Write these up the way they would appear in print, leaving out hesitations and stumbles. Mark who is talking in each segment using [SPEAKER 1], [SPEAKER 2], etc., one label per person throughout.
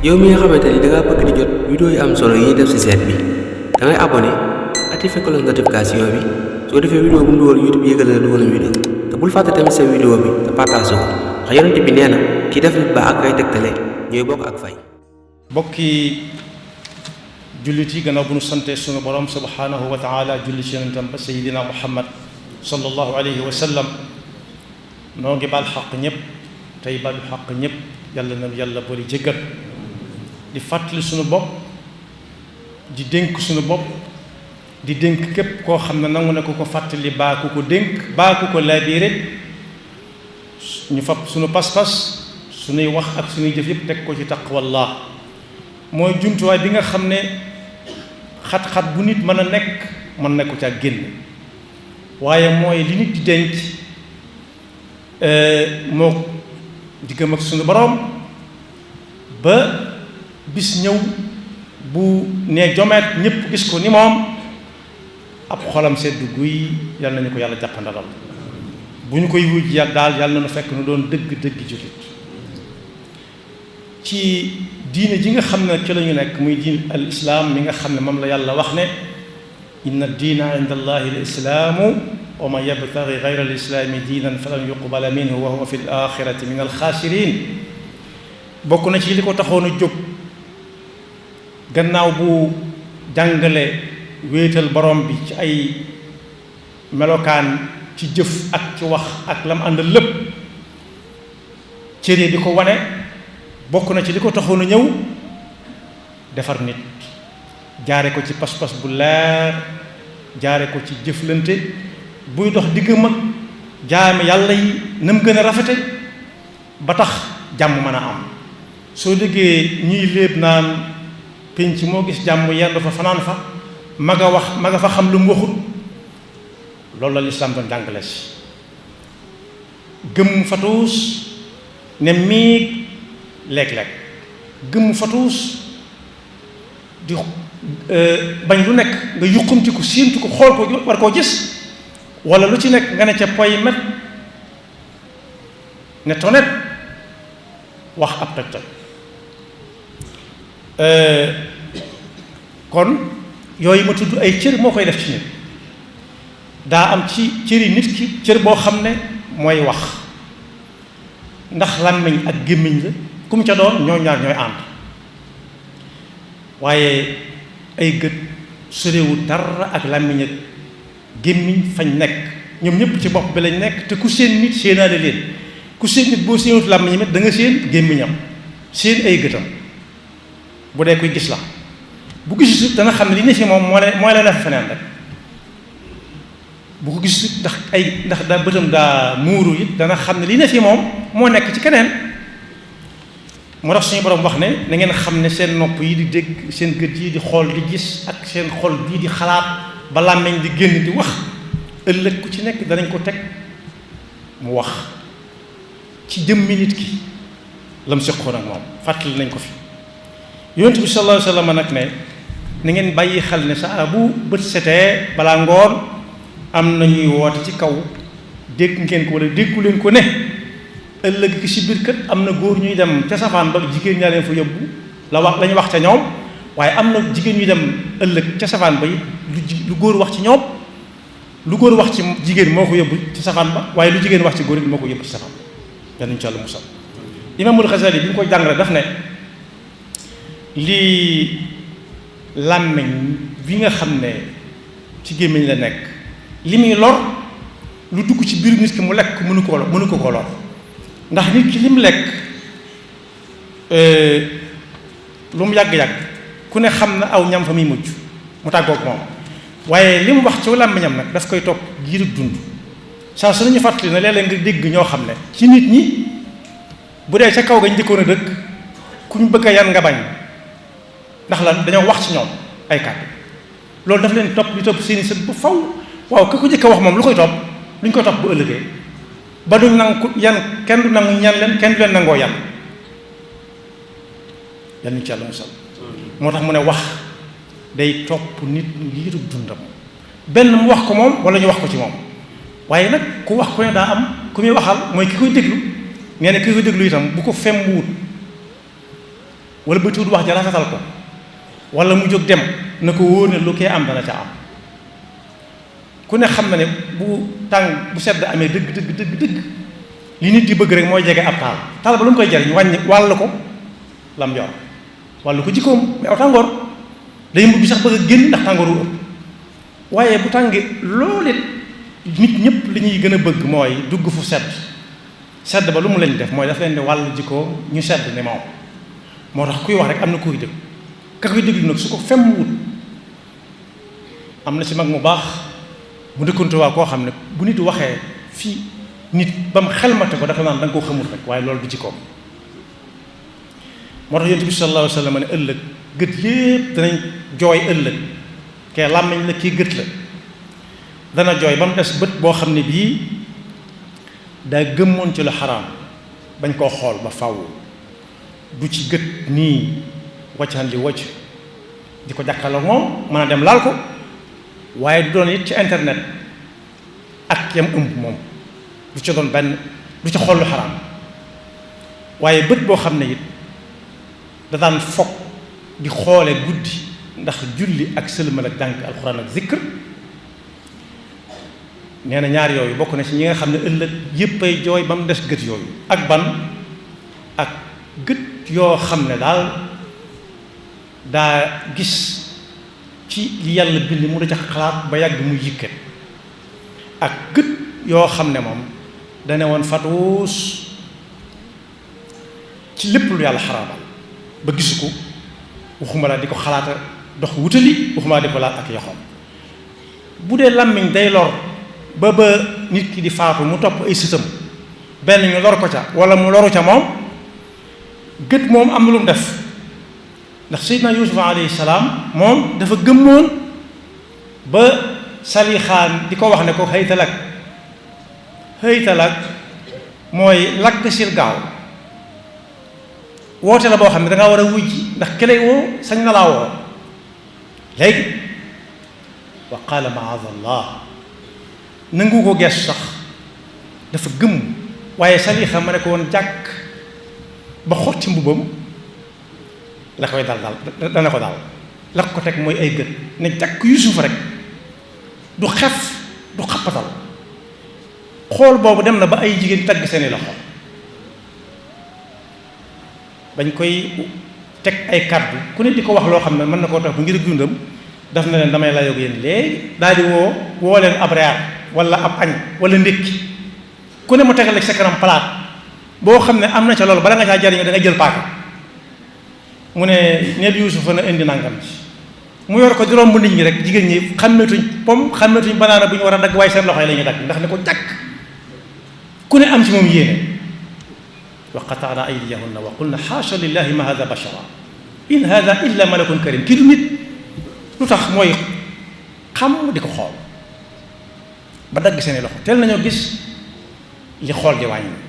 [SPEAKER 1] yow mi nga xamante ni da ngaa bëgg di jot vidéo yi am solo yi ñuy def ci site bi da ngay abonné activé cloche notification bi soo defee vidéo bu mu dugal YouTube yëgal na dugal na vidéo te bul fàtte tamit sa vidéo bi te partage ko ndax yonent bi nee na ki def lu baax ak ay tegtale ñooy bokk ak fay.
[SPEAKER 2] bokki jullit yi gannaaw bu nu sante sunu borom subhanahu wa taala julli ci yonentam ba sayidina Muhammad sallallahu alayhi wa sallam noo ngi baal xaq ñëpp tey baal xaq ñëpp yàlla na yàlla boole jéggal di fàttali sunu bopp di dénk sunu bopp di dénk képp koo xam ne nangu na ko fàttali baa ku ko dénk baa ku ko laabiire ñu fab sunu pas-pas sunuy wax ak sunuy jëf yëpp teg ko ci taqwallah mooy jumtuwaay bi nga xam ne xat-xat bu nit mën a nekk mën na ko ca génn waaye mooy li nit di denc moo diggam ak sunu borom ba bis ñëw bu nee jomeet ñëpp gis ko ni moom ab xolam seddu guy yal nañu ko yàlla jàppandalal bu ñu koy wuj yàgg daal yàlla na fekk nu doon dëgg jullit ci diine ji nga xam ne ci la ñu nekk muy diin al islaam mi nga xam ne moom la yàlla wax ne inna diina inda allahi al islaamu wa man yabtaghi gayra al islaami diinan falan yuqbala minhu wa huwa fi l axirati min al xaasirin bokk na ci li ko taxoon a jóg gannaaw bu jàngale wéetal borom bi ci ay melokaan ci jëf ak ci wax ak lam àndal lépp cër di ko wane bokk na ci li ko taxoon a ñëw defar nit jaare ko ci pas-pas bu leer jaare ko ci jëflante buy dox diggam ak jaame yàlla yi na mu gën a rafete ba tax jàmm mën a am soo déggee ñuy léeb naan pénc moo gis jàmm yendu fa fanaan fa ma nga fa xam lu mu waxut loolu la lislaam doon jàngale si gëmm fatuus ne miig léeg-léeg gëmm fatuus di bañ lu nekk nga yuqamti ko séentu ko xool ko war koo gis wala lu ci nekk nga ne ca poy met ne tonet wax ab toj-toj kon yooyu ma tudd ay cër moo koy def ci nit daa am ci cëri nit ki cër boo xam ne mooy wax ndax làmmiñ ak gémmiñ la ku mu ca doon ñoo ñaar ñooy ànd waaye ay gët sorewul dara ak làmmiñ ak gémmiñ fañ nekk ñoom ñëpp ci bopp bi lañ nekk te ku seen nit séenaale leen ku seen nit boo séenut làmmiñam it da nga seen gémmiñam seen ay gëtam bu dee koy gis la bu gisu dana xam ne li ne fi moom mooy la def feneen rek bu ko gisu ndax daa bëtam daa muuru it dana xam ne li ne fi moom moo nekk ci keneen moo tax suñu borom wax ne na ngeen xam ne seen nopp yi di dégg seen gët yi di xool di gis ak seen xol bii di xalaat ba làmmiñ di génn di wax ëllëg ku ci nekk danañ ko teg mu wax ci jëmmi nit ki lam seqoon ak moom fàttali nañ ko fi yonent bi sallallahu alayhi wa sallam nag ne na ngeen bàyyi xel ne saa bu bët setee balaa ngoon am na ñuy woote ci kaw dégg ngeen ko wala déggu leen ko ne ëllëg ki si biir kët am na góor ñuy dem ca safaan ba jigéen ñaa leen fa yóbbu la ñu wax ca ñoom waaye am na jigéen ñuy dem ëllëg ca safaan ba it lu góor wax ci ñoom lu góor wax ci jigéen moo ko yóbbu ci safaan ba waaye lu jigéen wax ci góor it moo ko yóbbu ci safaan ba yàlla insha Allah musal Imaamul Xasaali bi ñu ko jàngale daf ne lii làmmiñ bi nga xam ne ci gémmiñ la nekk li muy lor lu dugg ci biir nit ki mu lekk mënu ko lor ndax nit ki li mu lekk lu mu yàgg-yàgg ku ne xam na aw ñam fa muy mujj mu tàggoog moom waaye li mu wax ci làmmiñam nag daf koy topp giirub dund saa su nañu fàttali ne léeg-léeg nga dégg ñoo xam ne ci nit ñi bu dee ca kaw ga njëkkoon a dëkk ku ñu bëgg a yan nga bañ ndax lan dañoo wax ci ñoom ay kàddu loolu daf leen topp di topp seeni sët bu faw waaw ku ko njëkk a wax moom lu koy topp lu ñu koy topp bu ëllëgee ba duñ nangu yan kenn du nangu ñan leen kenn du leen nangoo yan yan ñu ci yàlla musal moo tax mu ne wax day topp nit liirub dundam benn mu wax ko moom wala ñu wax ko ci moom waaye nag ku wax ku ne daa am ku muy waxal mooy ki koy déglu nee na ki koy déglu itam bu ko fem wut wala ba tuut wax ja rafetal ko wala mu jóg dem na ko wóor ne lu koy am dana ca am. ku ne xam na ne bu sedd amee dëgg li nit di bëgg rek mooy jege ab taal ba lu mu koy jariñ wàññi wàll ko lam yor wàllu ko jikkoom mais aw tàngoor day mujj sax bëgg a génn ndax tàngoor wu ëpp waaye bu tàngee loolu it nit ñëpp li ñuy gën a bëgg mooy dugg fu sedd ba lu mu leen def mooy daf leen di wàll jikkoom ñu sedd ne moom moo tax kuy wax rek am na kuy dégg ka koy déglu nag su ko fem wut am na ci mag mu baax mu dëkkantu waa koo xam ne bu nit waxee fii nit ba mu xelmate ko dafa naan da nga koo xamul rek waaye loolu du jikkoom moo tax yonent bi sallallahu alayhi wa sallam ne ëllëg gët yépp danañ jooy ëllëg kee làmmiñ la kii gët la dana jooy ba mu des bët boo xam ne bii daa gëmmoon ci lu xaraam bañ koo xool ba faw du ci gët nii waccan li wacc di ko jàkkaarloo moom mën a dem laal ko waaye du doon it ci internet ak yam ëmb moom du ci doon benn du ci xool lu xaraam waaye bët boo xam ne it da daan fokk di xoole guddi ndax julli ak sëlmal ak jàng alxuraan ak zikr nee na ñaar yooyu bokk na ci ñi nga xam ne ëllëg yéppay jooy ba mu des gët yooyu ak ban ak gët yoo xam ne daal daa gis ci li yàlla bind mu da ca xalaat ba yàgg muy yëkkat ak gët yoo xam ne moom dane woon fatuus ci lépp lu yàlla xaraamal ba gisu ko waxuma la di ko xalaata dox wutali waxuma la di ko laal ak yoxoom bu dee làmmiñ day lor ba nit ki di faatu mu topp ay sëtam benn ñu lor ko ca wala mu loru ca moom gët moom am na lu mu def ndax Seydina Yuusuf alayhi salaam moom dafa gëmmoon ba salixaan di ko wax ne ko xëytalak mooy lagg sil gaaw woote la boo xam ne dangaa war a wujji ndax kelay woo sañ na laa woo léegi wa qaala maazallah nangu ko gees sax dafa gëmm waaye salixa ma ne ko woon jàkk ba xotti mbubam la koy dal dana ko daal la ko teg mooy ay gët ne jàkk Yuusuf rek du xef du xappatal xool boobu dem na ba ay jigéen tagg seeni loxo bañ koy teg ay kàddu ku ne di ko wax loo xam ne mën na koo tax bu ngir dundam daf na leen damay layoog yéen léegi daal di woo leen ab reer wala ab añ wala ndékki ku ne mu tegal ci sa kanam palaat boo xam ne am na ca loolu bala nga caa jariñoo da nga jël paaka mu ne neel Yuusufa na indi nangam ci mu yor ko di romb nit ñi rek jigéen ñi xàmmeetuñ pom xàmmeetuñ banaana bu ñu war a dagg waaye seen loxo yi la ñuy dagg ndax ne ko jàkk ku ne am ci moom yéene wa qataana aydiyahunna wa qulna xaasha lillahi ma hada bashara in hada illa malakun karim kii du nit lu tax mooy xam di ko xool ba dagg seeni loxo teel nañoo gis li xool di wàññi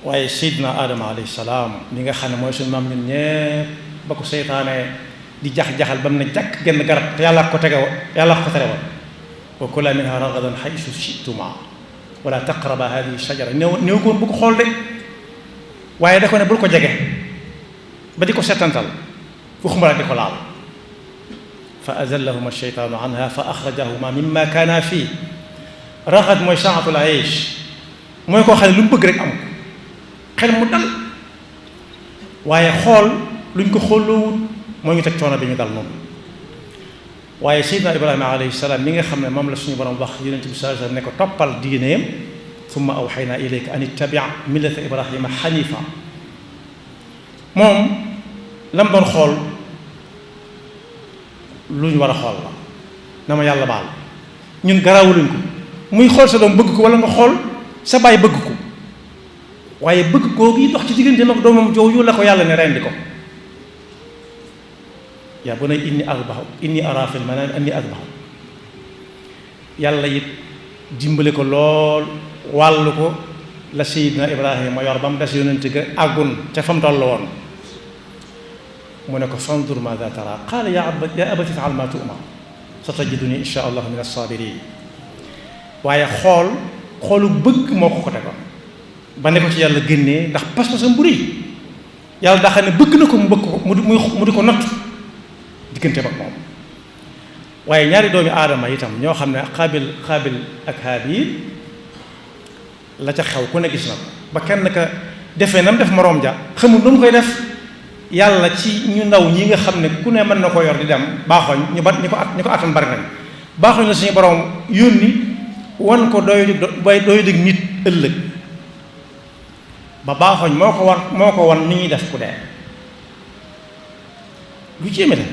[SPEAKER 2] waaye Seydina Adama alayhi salaam mi nga xam ne mooy suñu maam ñun ñëpp ba ko seytaane di jax-jaxal ba mu ne jàkk genn garab te yàlla ko tere woon wa kula minha ragadan haysu shi'tuma wala taqraba hadihi shajara néew koon bu ko xool de waaye da ko ne bul ko jege ba di ko setantal waxuma la di ko laal fa azallahuma sheytaanu anha fa axrajahuma mimma kaana fii ragad mooy saatul aish mooy koo xam ne lu mu bëgg rek am ko xel mu dal waaye xool luñ ko xoolloowut moo ngi teg coono bi ñu dal noonu waaye Seydina Ibrahima alayhi salaam mi nga xam ne moom la suñu borom wax yonent bi sallallahu alayhi wa sallam ne ko toppal diineem summa awxaynaa ilayka an ittabi' millata Ibrahima xanifa moom lam doon xool lu ñu war a xool la na ma yàlla baal ñun garaawuluñ ko muy xool sa doom bëgg ko wala nga xool sa baay bëgg ko waaye bëgg koo gi dox ci digganteem ak doomam jooju la ko yàlla ne rendi ko yaa bunayya inni araa fil manaami anni azbahuka yàlla it dimbale ko lool wàllu ko la Seydina Ibrahima yor ba mu des yonent ga àggun ca fa mu toll woon mu ne ko fandur maada tara qaala yaa abati if'al maa tu'mar satajiduni inshaa allahu min as-saabiriin waaye xoolu bëgg moo ko tegoon ba ne ko ci yàlla génnee ndax pas-pasam bu rëy yàlla daa xam ne bëgg na ko mu bëgg ko mu di ko natt diggante ak moom. waaye ñaari doomi aadama itam ñoo xam ne xaabil ak haabil la ca xew ku ne gis na ko ba kenn ka defee na mu def moroom ja xamul nu mu koy def yàlla ci ñu ndaw ñi nga xam ne ku ne mën na ko yor di dem baaxooñ ñu ko attan bari nañ baaxooñ la suñu borom yónni wan ko doy dig nit ëllëg ba baaxooñ moo ko wan ni ñuy def ku dee lu ci éméta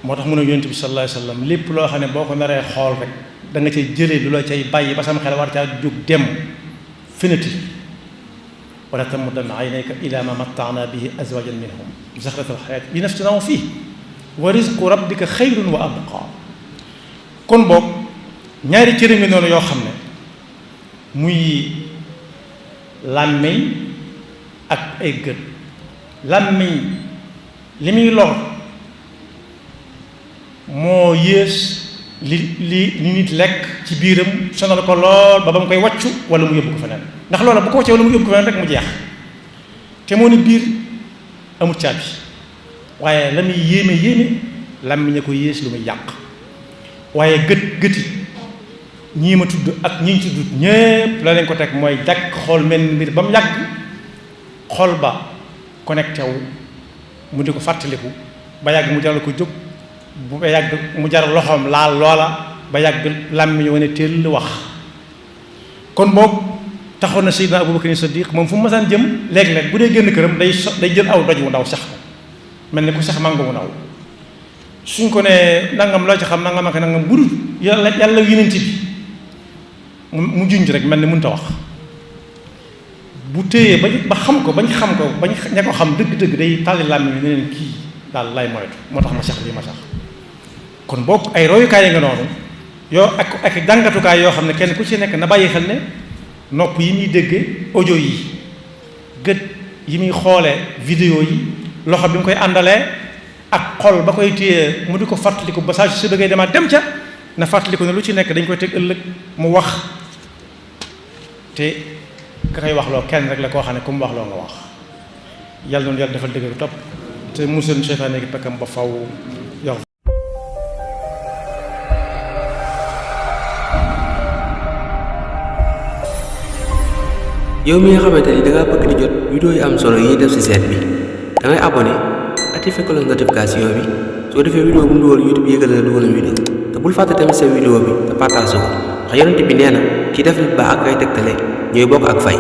[SPEAKER 2] moo tax mun a yonent bi sallallahu alayhi wa sallam lépp loo xam ne boo ko naree xool rek da nga cay jëlee lu la cay bàyyi ba sama xel war caa jóg dem finati wala tamuddanna aynayka ila ma matta'na bihi azwajan minhum zahrata alxayaati li naftinahum fiih wa rizqu rabbika xayrun wa abqa. kon boog ñaari cëri ngi noonu yoo xam ne muy làmmiñ ak ay gët. làmmiñ li muy lor moo yées li nit lekk ci biiram sonal ko lool ba mu koy wàccu wala mu yóbbu ko feneen ndax loola bu ko wàccee wala mu yóbbu ko feneen rek mu jeex te moo ni biir amul caabi waaye la muy yéeme làmmiñ a ko yées lu muy yàq. waaye gëti ñii ma tudd ak ñi ñu tudd ñépp la leen ko teg mooy jàkk xool mel mbir ba mu yàgg xool ba connecté wu mu di ko fàttaliku ba yàgg mu jaral ko jóg ba yàgg mu jaral loxoom laal loola ba yàgg làmmiñ wane teel wax. kon boog taxoon na Seydina Abubakar Siddiq moom fu mu masaan jëm léeg-léeg bu dee génn këram day jël aw doj wu ndaw sax ko mel ni ku sax màngo wu ndaw suñ ko ne nangam loo ci xam nangam ak nangam bu dul yàlla yonent bi mu junj rek mel ni mënut a wax bu téyee ba xam ko bañ ña ko xam dëgg-dëgg day tàlli làmmiñ ne leen kii daal lay moytu moo tax ma sax lii ma sax. kon boog ay royukaay yi nga noonu yoo ak jàngatukaay yoo xam ne kenn ku ci nekk na bàyyi xel ne nopp yi muy déggee audio yi gët yi muy xoolee vidéo yi loxo bi mu koy àndalee ak xol ba koy téye mu di ko fàttaliku ba saa su bëggee demaat dem ca na fàttaliku ne lu ci nekk dañ koy teg ëllëg mu wax te ka koy wax loo kenn rek la koo xam ne ku mu wax loo nga wax yàlla noonu yàlla defal dëgg topp te musal seytaane gi pekkam ba faw yox
[SPEAKER 1] yow mi nga xamante ni dangaa bëgg di jot vidéo yi am solo yi ñuy def ci site bi dangay abonné activé cloche notification bi soo defee vidéo bu mu dugal YouTube yëgal na dugal vidéo te bul fàtte tamit sa vidéo bi te partage ko ndax yonent bi nee na ki def nit baax ak ay tegtale ñooy bokk ak fay.